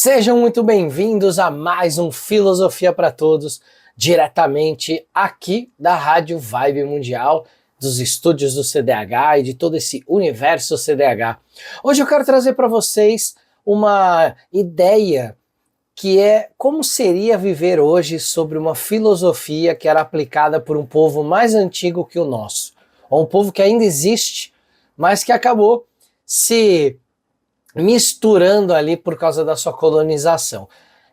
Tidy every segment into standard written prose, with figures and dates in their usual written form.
Sejam muito bem-vindos a mais um Filosofia para Todos, diretamente aqui da Rádio Vibe Mundial, dos estúdios do CDH e de todo esse universo CDH. Hoje eu quero trazer para vocês uma ideia que é como seria viver hoje sobre uma filosofia que era aplicada por um povo mais antigo que o nosso, ou um povo que ainda existe, mas que acabou se misturando ali por causa da sua colonização.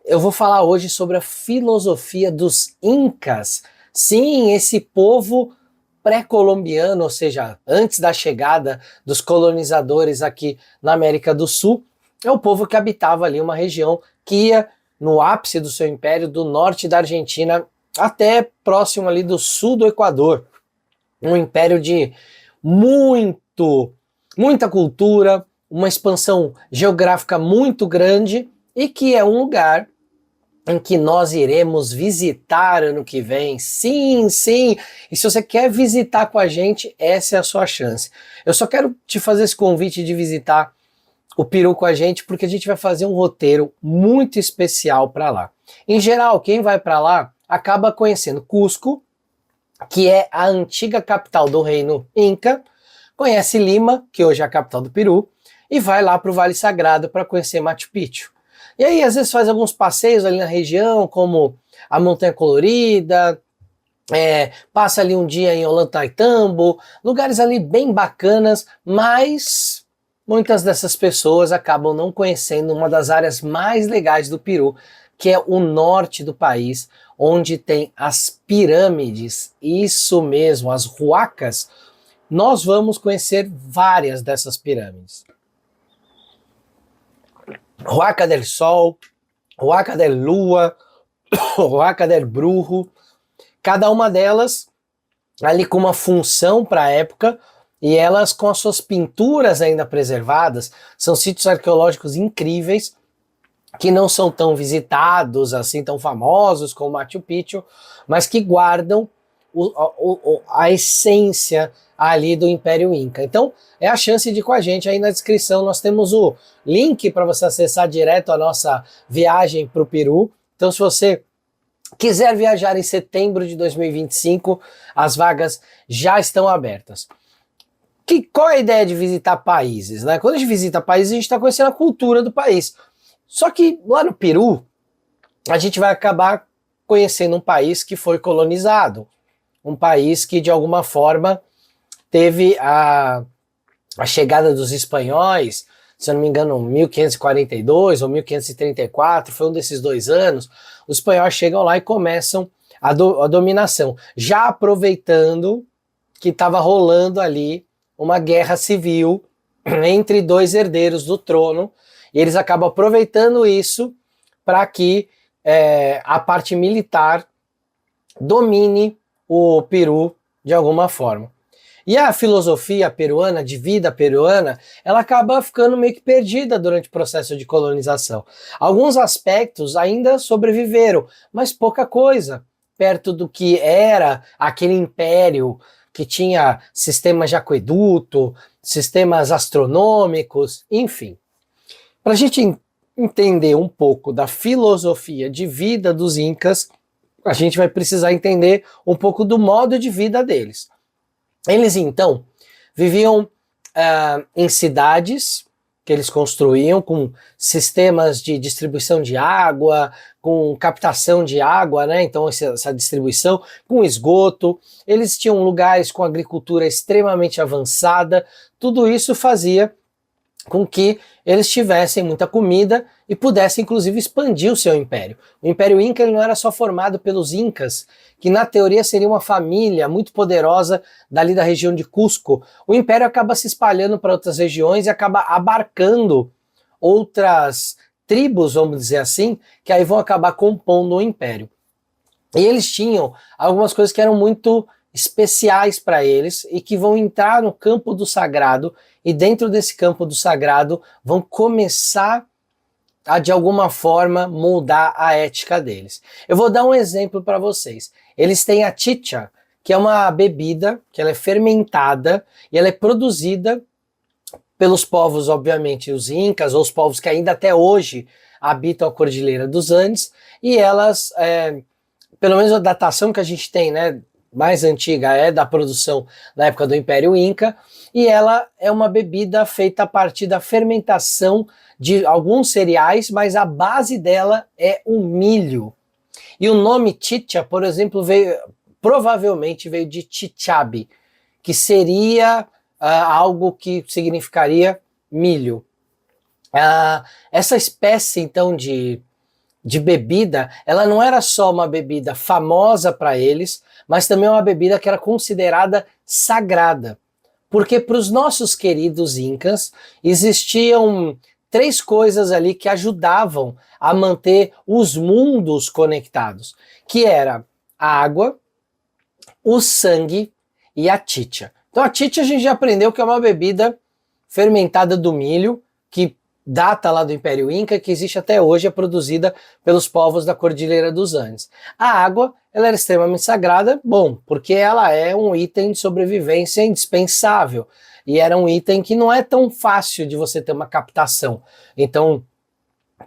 Eu vou falar hoje sobre a filosofia dos Incas. Sim, esse povo pré-colombiano, ou seja, antes da chegada dos colonizadores aqui na América do Sul, é o povo que habitava ali uma região que ia no ápice do seu império, do norte da Argentina até próximo ali do sul do Equador. Um império de muita cultura, uma expansão geográfica muito grande e que é um lugar em que nós iremos visitar ano que vem. Sim, sim! E se você quer visitar com a gente, essa é a sua chance. Eu só quero te fazer esse convite de visitar o Peru com a gente, porque a gente vai fazer um roteiro muito especial para lá. Em geral, quem vai para lá acaba conhecendo Cusco, que é a antiga capital do reino Inca, conhece Lima, que hoje é a capital do Peru, e vai lá para o Vale Sagrado para conhecer Machu Picchu. E aí às vezes faz alguns passeios ali na região, como a Montanha Colorida, passa ali um dia em Ollantaytambo, lugares ali bem bacanas, mas muitas dessas pessoas acabam não conhecendo uma das áreas mais legais do Peru, que é o norte do país, onde tem as pirâmides, isso mesmo, as huacas. Nós vamos conhecer várias dessas pirâmides. Huaca del Sol, Huaca del Lua, Huaca del Brujo, cada uma delas ali com uma função para a época e elas com as suas pinturas ainda preservadas. São sítios arqueológicos incríveis que não são tão visitados, assim, tão famosos como Machu Picchu, mas que guardam a essência ali do Império Inca. Então é a chance de ir com a gente. Aí na descrição nós temos o link para você acessar direto a nossa viagem para o Peru. Então se você quiser viajar em setembro de 2025, as vagas já estão abertas. Qual é a ideia de visitar países, né? Quando a gente visita países, a gente está conhecendo a cultura do país. Só que lá no Peru, a gente vai acabar conhecendo um país que foi colonizado, um país que de alguma forma teve a chegada dos espanhóis, se eu não me engano, 1542 ou 1534, foi um desses 2 anos, os espanhóis chegam lá e começam a dominação, já aproveitando que estava rolando ali uma guerra civil entre 2 herdeiros do trono, e eles acabam aproveitando isso para que a parte militar domine o Peru de alguma forma. E a filosofia peruana, de vida peruana, ela acaba ficando meio que perdida durante o processo de colonização. Alguns aspectos ainda sobreviveram, mas pouca coisa, perto do que era aquele império que tinha sistemas de aqueduto, sistemas astronômicos, enfim. Para a gente entender um pouco da filosofia de vida dos Incas, a gente vai precisar entender um pouco do modo de vida deles. Eles então viviam em cidades que eles construíam com sistemas de distribuição de água, com captação de água, né? Então essa distribuição, com esgoto. Eles tinham lugares com agricultura extremamente avançada. Tudo isso fazia com que eles tivessem muita comida e pudessem inclusive expandir o seu império. O Império Inca ele não era só formado pelos Incas, que na teoria seria uma família muito poderosa dali da região de Cusco. O império acaba se espalhando para outras regiões e acaba abarcando outras tribos, vamos dizer assim, que aí vão acabar compondo o império. E eles tinham algumas coisas que eram muito especiais para eles e que vão entrar no campo do sagrado, e dentro desse campo do sagrado vão começar a de alguma forma moldar a ética deles. Eu vou dar um exemplo para vocês. Eles têm a chicha, que é uma bebida que ela é fermentada e ela é produzida pelos povos, obviamente, os incas, ou os povos que ainda até hoje habitam a Cordilheira dos Andes, e elas, pelo menos a datação que a gente tem, né, mais antiga é da produção na época do Império Inca, e ela é uma bebida feita a partir da fermentação de alguns cereais, mas a base dela é o milho. E o nome chicha, por exemplo, provavelmente veio de chichabi, que seria algo que significaria milho. Essa espécie, então, de bebida, ela não era só uma bebida famosa para eles, mas também uma bebida que era considerada sagrada. Porque para os nossos queridos incas, existiam 3 coisas ali que ajudavam a manter os mundos conectados, que era a água, o sangue e a chicha. Então a chicha a gente já aprendeu que é uma bebida fermentada do milho, que data lá do Império Inca, que existe até hoje, é produzida pelos povos da Cordilheira dos Andes. A água, ela era extremamente sagrada, bom, porque ela é um item de sobrevivência indispensável, e era um item que não é tão fácil de você ter uma captação. Então,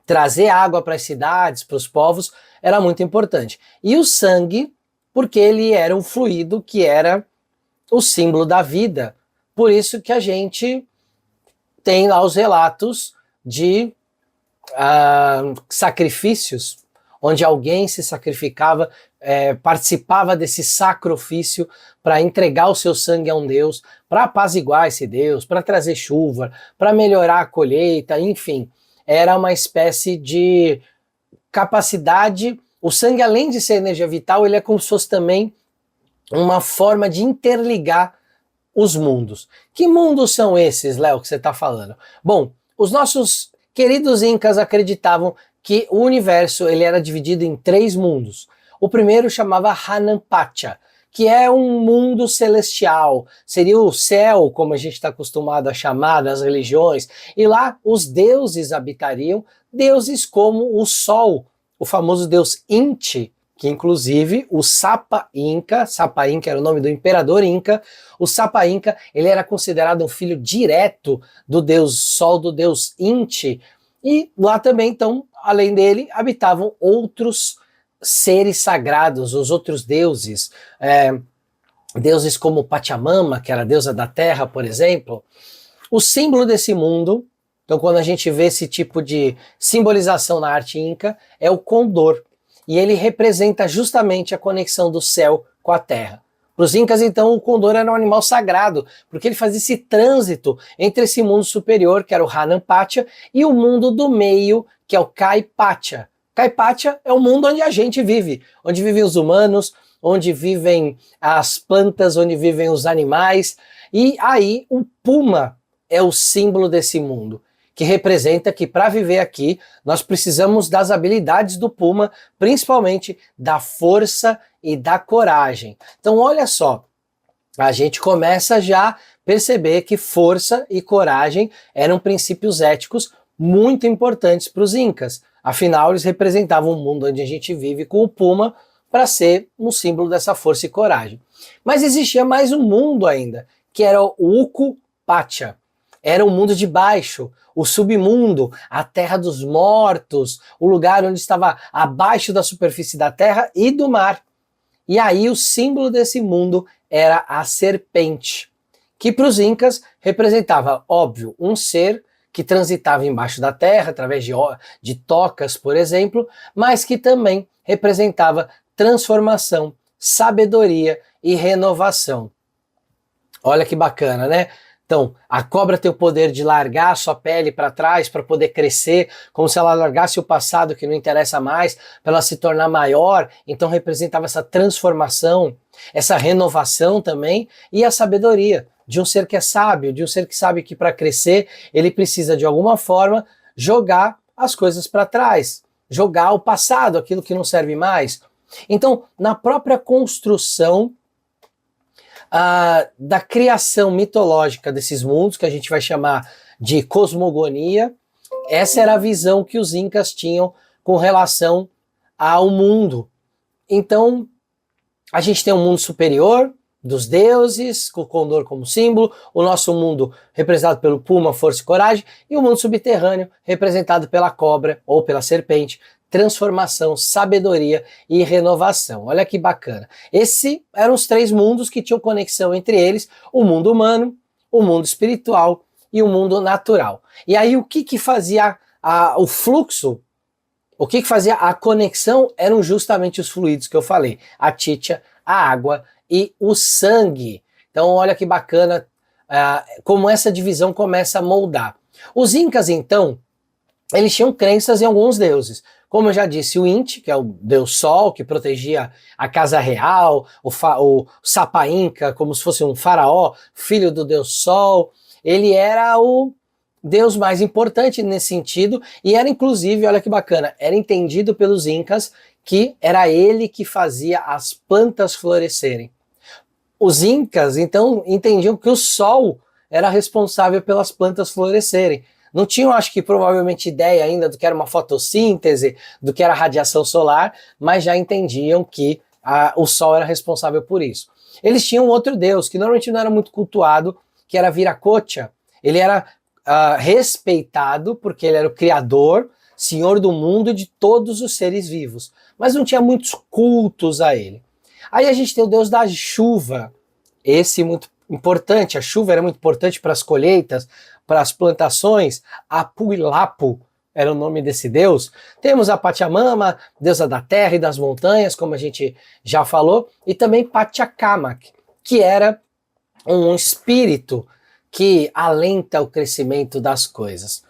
trazer água para as cidades, para os povos, era muito importante. E o sangue, porque ele era um fluido que era o símbolo da vida. Por isso que a gente tem lá os relatos de sacrifícios, onde alguém se sacrificava, participava desse sacrifício para entregar o seu sangue a um Deus, para apaziguar esse Deus, para trazer chuva, para melhorar a colheita, enfim. Era uma espécie de capacidade. O sangue, além de ser energia vital, ele é como se fosse também uma forma de interligar os mundos. Que mundos são esses, Léo, que você está falando? Bom, os nossos queridos incas acreditavam que o universo ele era dividido em 3 mundos. O primeiro chamava Hanampacha, que é um mundo celestial, seria o céu, como a gente está acostumado a chamar nas religiões, e lá os deuses habitariam, deuses como o Sol, o famoso deus Inti, que inclusive o Sapa Inca era o nome do imperador Inca, o Sapa Inca, ele era considerado um filho direto do deus Sol, do deus Inti, e lá também, então, além dele, habitavam outros seres sagrados, os outros deuses, deuses como Pachamama, que era a deusa da terra, por exemplo. O símbolo desse mundo, então quando a gente vê esse tipo de simbolização na arte inca, é o condor. E ele representa justamente a conexão do céu com a terra. Para os incas, então, o condor era um animal sagrado, porque ele fazia esse trânsito entre esse mundo superior, que era o Hanampacha, e o mundo do meio, que é o Kaipacha. Kaipacha é o mundo onde a gente vive, onde vivem os humanos, onde vivem as plantas, onde vivem os animais. E aí o puma é o símbolo desse mundo, que representa que para viver aqui nós precisamos das habilidades do puma, principalmente da força e da coragem. Então olha só, a gente começa já a perceber que força e coragem eram princípios éticos muito importantes para os incas. Afinal, eles representavam o mundo onde a gente vive com o puma para ser um símbolo dessa força e coragem. Mas existia mais um mundo ainda, que era o Uku-Pacha. Era o mundo de baixo, o submundo, a terra dos mortos, o lugar onde estava abaixo da superfície da terra e do mar. E aí o símbolo desse mundo era a serpente, que para os incas representava, óbvio, um ser que transitava embaixo da terra, através de tocas, por exemplo, mas que também representava transformação, sabedoria e renovação. Olha que bacana, né? Então, a cobra tem o poder de largar a sua pele para trás para poder crescer, como se ela largasse o passado que não interessa mais, para ela se tornar maior. Então representava essa transformação, essa renovação também, e a sabedoria de um ser que é sábio, de um ser que sabe que para crescer ele precisa de alguma forma jogar as coisas para trás, jogar o passado, aquilo que não serve mais. Então, na própria construção da criação mitológica desses mundos, que a gente vai chamar de cosmogonia, essa era a visão que os incas tinham com relação ao mundo. Então, a gente tem um mundo superior, dos deuses, com o condor como símbolo, o nosso mundo representado pelo puma, força e coragem, e o mundo subterrâneo representado pela cobra ou pela serpente, transformação, sabedoria e renovação. Olha que bacana. Esses eram os três mundos que tinham conexão entre eles, o mundo humano, o mundo espiritual e o mundo natural. E aí o que fazia o fluxo, o que fazia a conexão eram justamente os fluidos que eu falei, a chicha, a água e o sangue. Então olha que bacana como essa divisão começa a moldar. Os incas então, eles tinham crenças em alguns deuses. Como eu já disse, o Inti, que é o deus Sol, que protegia a casa real, o Sapa Inca, como se fosse um faraó, filho do deus Sol, ele era o deus mais importante nesse sentido, e era inclusive, olha que bacana, era entendido pelos incas que era ele que fazia as plantas florescerem. Os incas, então, entendiam que o Sol era responsável pelas plantas florescerem. Não tinham, acho que, provavelmente ideia ainda do que era uma fotossíntese, do que era radiação solar, mas já entendiam que o Sol era responsável por isso. Eles tinham outro deus, que normalmente não era muito cultuado, que era Viracocha. Ele era respeitado, porque ele era o criador, senhor do mundo e de todos os seres vivos. Mas não tinha muitos cultos a ele. Aí a gente tem o deus da chuva, esse muito importante, a chuva era muito importante para as colheitas, para as plantações. Apuilapu era o nome desse deus. Temos a Pachamama, deusa da terra e das montanhas, como a gente já falou, e também Pachacamac, que era um espírito que alenta o crescimento das coisas.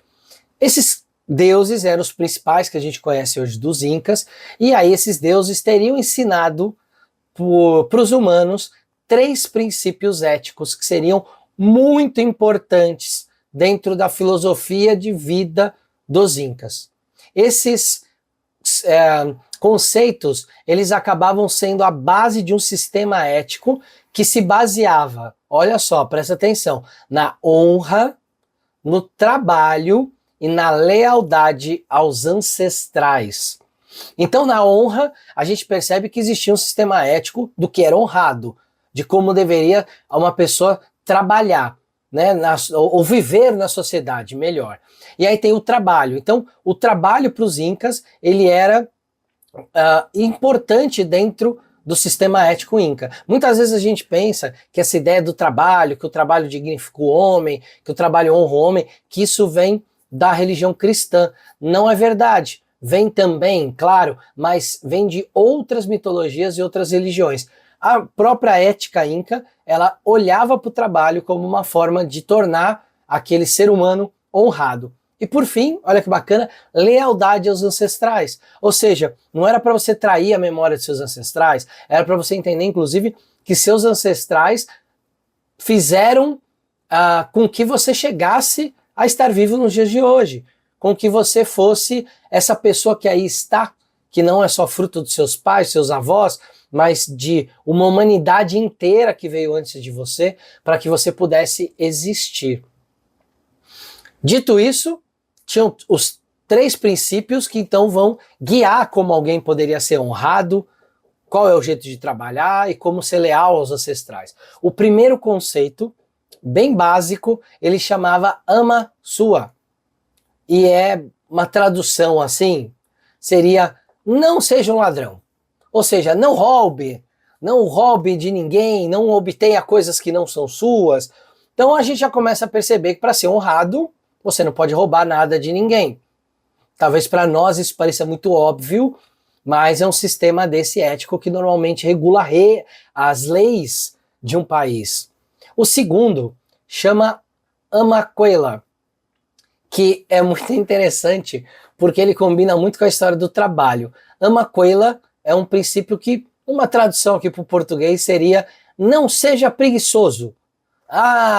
Esses deuses eram os principais que a gente conhece hoje dos incas, e aí esses deuses teriam ensinado para os humanos 3 princípios éticos que seriam muito importantes dentro da filosofia de vida dos incas. Esses conceitos, eles acabavam sendo a base de um sistema ético que se baseava, olha só, presta atenção, na honra, no trabalho e na lealdade aos ancestrais. Então, na honra, a gente percebe que existia um sistema ético do que era honrado, de como deveria uma pessoa trabalhar, né, ou viver na sociedade melhor. E aí tem o trabalho. Então, o trabalho para os incas, ele era importante dentro do sistema ético inca. Muitas vezes a gente pensa que essa ideia do trabalho, que o trabalho dignifica o homem, que o trabalho honra o homem, que isso vem da religião cristã. Não é verdade. Vem também, claro, mas vem de outras mitologias e outras religiões. A própria ética inca, ela olhava para o trabalho como uma forma de tornar aquele ser humano honrado. E por fim, olha que bacana, lealdade aos ancestrais. Ou seja, não era para você trair a memória de seus ancestrais, era para você entender, inclusive, que seus ancestrais fizeram com que você chegasse a estar vivo nos dias de hoje, com que você fosse essa pessoa que aí está, que não é só fruto dos seus pais, seus avós, mas de uma humanidade inteira que veio antes de você, para que você pudesse existir. Dito isso, tinham os 3 princípios que então vão guiar como alguém poderia ser honrado, qual é o jeito de trabalhar e como ser leal aos ancestrais. O primeiro conceito, bem básico, ele chamava ama sua. E é uma tradução assim, seria não seja um ladrão. Ou seja, não roube de ninguém, não obtenha coisas que não são suas. Então a gente já começa a perceber que para ser honrado, você não pode roubar nada de ninguém. Talvez para nós isso pareça muito óbvio, mas é um sistema desse ético que normalmente regula as leis de um país. O segundo chama Amaquela, que é muito interessante porque ele combina muito com a história do trabalho. Amaquela é um princípio que, uma tradução aqui para o português seria não seja preguiçoso.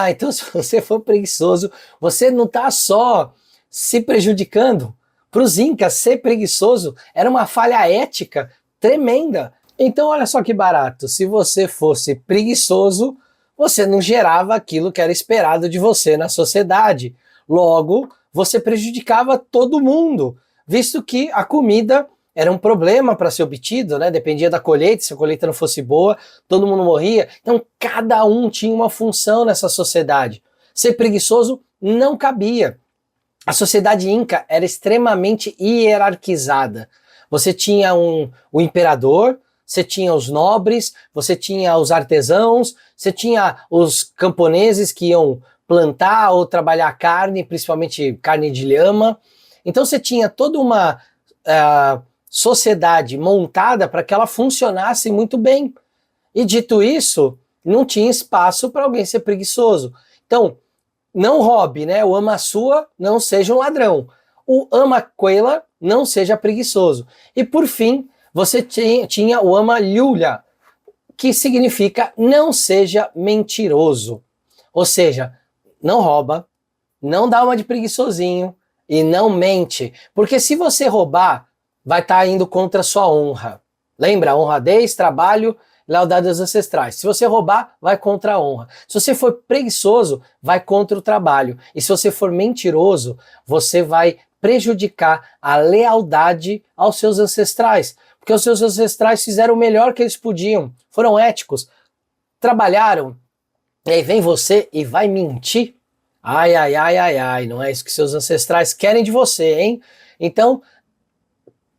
Então se você for preguiçoso, você não está só se prejudicando. Para os incas, ser preguiçoso era uma falha ética tremenda. Então olha só que barato, se você fosse preguiçoso, você não gerava aquilo que era esperado de você na sociedade. Logo, você prejudicava todo mundo, visto que a comida era um problema para ser obtido, né? Dependia da colheita, se a colheita não fosse boa, todo mundo morria. Então cada um tinha uma função nessa sociedade. Ser preguiçoso não cabia. A sociedade inca era extremamente hierarquizada. Você tinha o imperador, você tinha os nobres, você tinha os artesãos, você tinha os camponeses que iam plantar ou trabalhar carne, principalmente carne de lhama. Então você tinha toda uma sociedade montada para que ela funcionasse muito bem. E dito isso, não tinha espaço para alguém ser preguiçoso. Então, não roube, né? O ama sua, não seja um ladrão. O ama quela, não seja preguiçoso. E por fim, você tinha o ama lhulha, que significa não seja mentiroso. Ou seja, não rouba, não dá uma de preguiçosinho e não mente. Porque se você roubar, vai estar indo contra a sua honra. Lembra? Honradez, trabalho, lealdade aos ancestrais. Se você roubar, vai contra a honra. Se você for preguiçoso, vai contra o trabalho. E se você for mentiroso, você vai prejudicar a lealdade aos seus ancestrais. Porque os seus ancestrais fizeram o melhor que eles podiam. Foram éticos. Trabalharam. E aí vem você e vai mentir? Ai, ai, ai, ai, ai. Não é isso que seus ancestrais querem de você, hein? Então,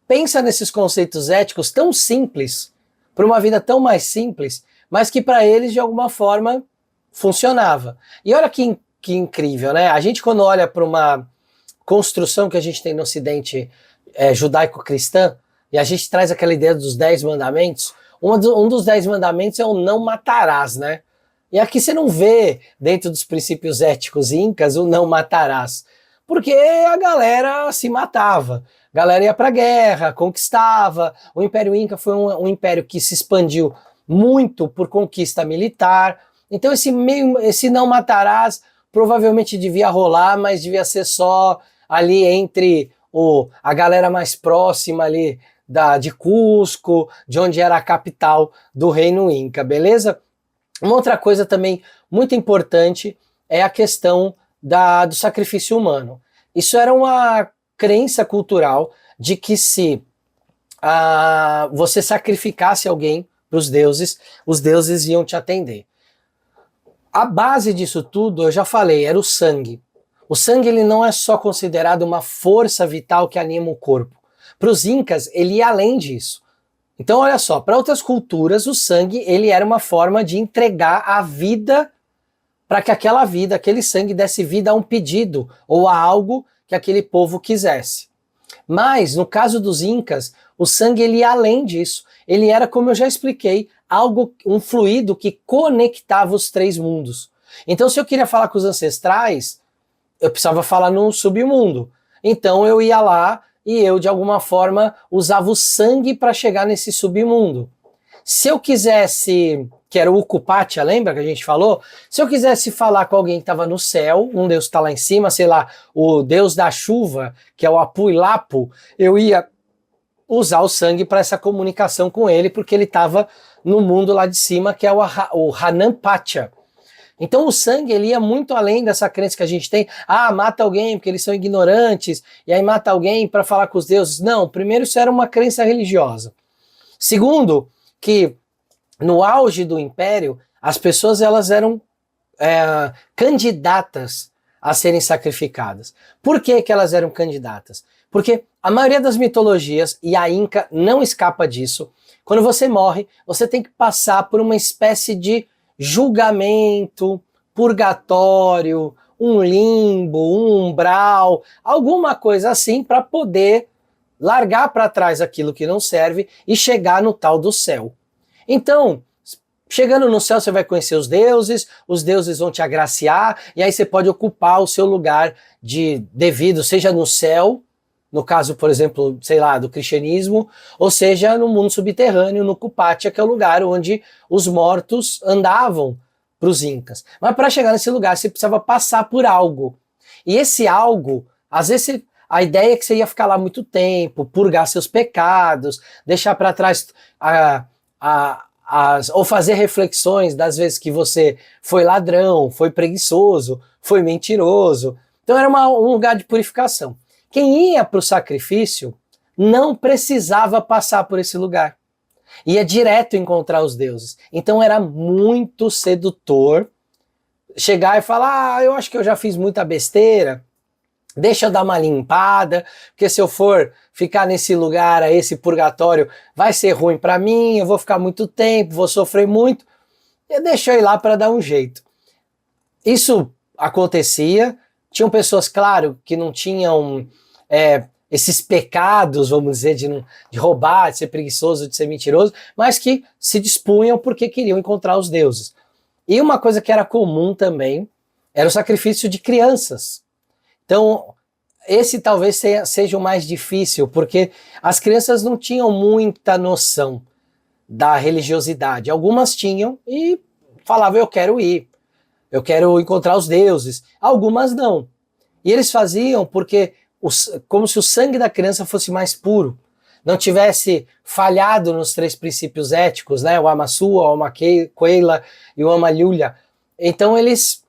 pensa nesses conceitos éticos tão simples, para uma vida tão mais simples, mas que para eles de alguma forma funcionava. E olha que incrível, né? A gente quando olha para uma construção que a gente tem no Ocidente judaico-cristã, e a gente traz aquela ideia dos 10 mandamentos, um dos 10 mandamentos é o não matarás, né? E aqui você não vê, dentro dos princípios éticos incas, o não matarás, porque a galera se matava. A galera ia para a guerra, conquistava. O Império Inca foi um império que se expandiu muito por conquista militar. Então esse não matarás provavelmente devia rolar, mas devia ser só ali entre a galera mais próxima ali de Cusco, de onde era a capital do Reino Inca, beleza? Uma outra coisa também muito importante é a questão do sacrifício humano. Isso era uma crença cultural de que se você sacrificasse alguém para os deuses iam te atender. A base disso tudo, eu já falei, era o sangue. O sangue ele não é só considerado uma força vital que anima o corpo. Para os incas, ele ia além disso. Então, olha só, para outras culturas, o sangue ele era uma forma de entregar a vida para que aquela vida, aquele sangue desse vida a um pedido ou a algo que aquele povo quisesse. Mas, no caso dos incas, o sangue ele ia além disso. Ele era, como eu já expliquei, um fluido que conectava os três mundos. Então, se eu queria falar com os ancestrais, eu precisava falar no submundo. Então, eu ia lá e eu, de alguma forma, usava o sangue para chegar nesse submundo. Se eu quisesse, que era o Ukupatya, lembra que a gente falou? Se eu quisesse falar com alguém que estava no céu, um deus que está lá em cima, sei lá, o deus da chuva, que é o Apu-Lapu, eu ia usar o sangue para essa comunicação com ele, porque ele estava no mundo lá de cima, que é o Hanampatya. Então o sangue ele ia muito além dessa crença que a gente tem, mata alguém porque eles são ignorantes, e aí mata alguém para falar com os deuses. Não, primeiro isso era uma crença religiosa. Segundo, que no auge do império, as pessoas elas eram candidatas a serem sacrificadas. Por que elas eram candidatas? Porque a maioria das mitologias, e a Inca não escapa disso, quando você morre, você tem que passar por uma espécie de julgamento, purgatório, um limbo, um umbral, alguma coisa assim para poder largar para trás aquilo que não serve e chegar no tal do céu. Então, chegando no céu você vai conhecer os deuses vão te agraciar e aí você pode ocupar o seu lugar devido, seja no céu, no caso, por exemplo, sei lá, do cristianismo, ou seja, no mundo subterrâneo, no Kupatya, que é o lugar onde os mortos andavam para os incas. Mas para chegar nesse lugar, você precisava passar por algo. E esse algo, às vezes, a ideia é que você ia ficar lá muito tempo, purgar seus pecados, deixar para trás ou fazer reflexões das vezes que você foi ladrão, foi preguiçoso, foi mentiroso. Então era um lugar de purificação. Quem ia para o sacrifício não precisava passar por esse lugar. Ia direto encontrar os deuses. Então era muito sedutor chegar e falar, eu acho que eu já fiz muita besteira, deixa eu dar uma limpada, porque se eu for ficar nesse lugar, esse purgatório, vai ser ruim para mim, eu vou ficar muito tempo, vou sofrer muito, e deixa eu ir lá para dar um jeito. Isso acontecia, tinham pessoas, claro, que não tinham esses pecados, vamos dizer, de roubar, de ser preguiçoso, de ser mentiroso, mas que se dispunham porque queriam encontrar os deuses. E uma coisa que era comum também era o sacrifício de crianças. Então, esse talvez seja o mais difícil, porque as crianças não tinham muita noção da religiosidade. Algumas tinham e falavam, eu quero ir, eu quero encontrar os deuses. Algumas não. E eles faziam porque como se o sangue da criança fosse mais puro, não tivesse falhado nos 3 princípios éticos, né? O ama sua, o ama coela e o ama lulha. Então eles,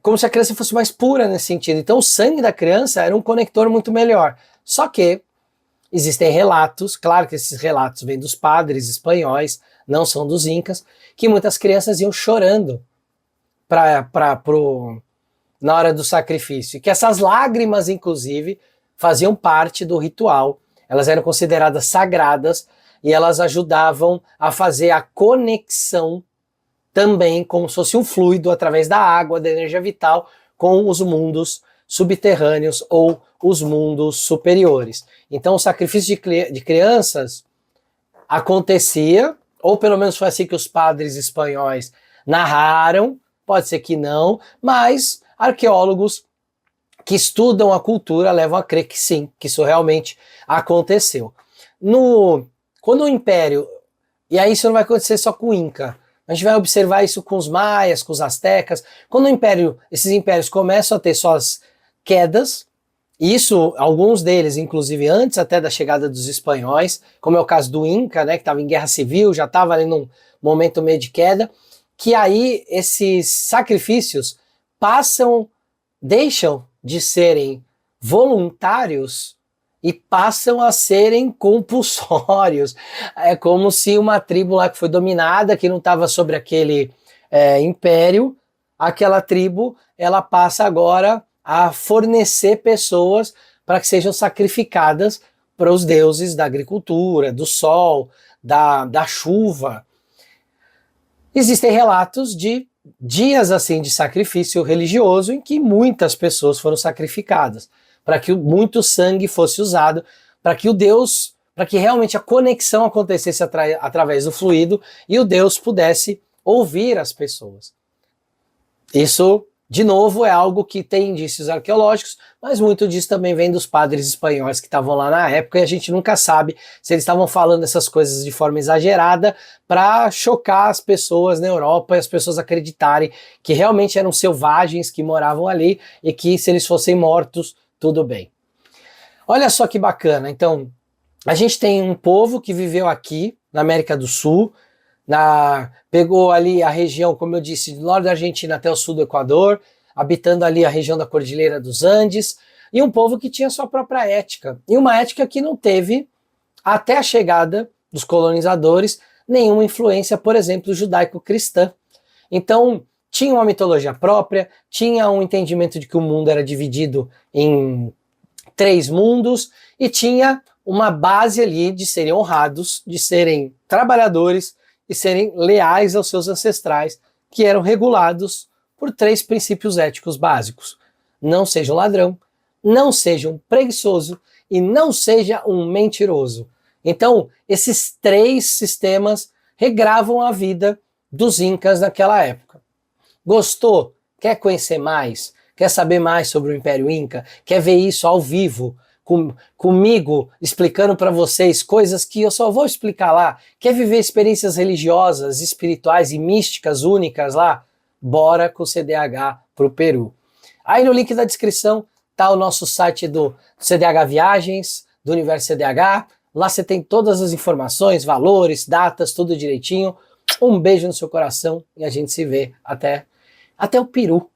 como se a criança fosse mais pura nesse sentido. Então o sangue da criança era um conector muito melhor. Só que existem relatos, claro que esses relatos vêm dos padres espanhóis, não são dos incas, que muitas crianças iam chorando na hora do sacrifício. E que essas lágrimas, inclusive, faziam parte do ritual. Elas eram consideradas sagradas e elas ajudavam a fazer a conexão também, como se fosse um fluido através da água, da energia vital, com os mundos subterrâneos ou os mundos superiores. Então o sacrifício de crianças acontecia, ou pelo menos foi assim que os padres espanhóis narraram, pode ser que não, mas arqueólogos que estudam a cultura levam a crer que sim, que isso realmente aconteceu. Quando o Império, e aí isso não vai acontecer só com o Inca, a gente vai observar isso com os maias, com os astecas, quando esses impérios começam a ter suas quedas, e isso, alguns deles, inclusive antes até da chegada dos espanhóis, como é o caso do Inca, né, que estava em guerra civil, já estava ali num momento meio de queda, que aí esses sacrifícios deixam de serem voluntários e passam a serem compulsórios. É como se uma tribo lá que foi dominada, que não estava sobre aquele império, aquela tribo, ela passa agora a fornecer pessoas para que sejam sacrificadas para os deuses da agricultura, do sol, da chuva. Existem relatos de dias assim de sacrifício religioso em que muitas pessoas foram sacrificadas, para que muito sangue fosse usado, para que realmente a conexão acontecesse através do fluido e o Deus pudesse ouvir as pessoas. Isso, de novo, é algo que tem indícios arqueológicos, mas muito disso também vem dos padres espanhóis que estavam lá na época, e a gente nunca sabe se eles estavam falando essas coisas de forma exagerada para chocar as pessoas na Europa e as pessoas acreditarem que realmente eram selvagens que moravam ali e que se eles fossem mortos, tudo bem. Olha só que bacana, então, a gente tem um povo que viveu aqui na América do Sul, pegou ali a região, como eu disse, do norte da Argentina até o sul do Equador, habitando ali a região da Cordilheira dos Andes, e um povo que tinha sua própria ética, e uma ética que não teve, até a chegada dos colonizadores, nenhuma influência, por exemplo, judaico-cristã. Então, tinha uma mitologia própria, tinha um entendimento de que o mundo era dividido em 3 mundos, e tinha uma base ali de serem honrados, de serem trabalhadores, e serem leais aos seus ancestrais, que eram regulados por 3 princípios éticos básicos. Não seja um ladrão, não seja um preguiçoso e não seja um mentiroso. Então, esses 3 sistemas regravam a vida dos incas naquela época. Gostou? Quer conhecer mais? Quer saber mais sobre o Império Inca? Quer ver isso ao vivo? Comigo, explicando para vocês coisas que eu só vou explicar lá. Quer viver experiências religiosas, espirituais e místicas únicas lá? Bora com o CDH pro Peru. Aí no link da descrição tá o nosso site do CDH Viagens, do Universo CDH. Lá você tem todas as informações, valores, datas, tudo direitinho. Um beijo no seu coração e a gente se vê até o Peru.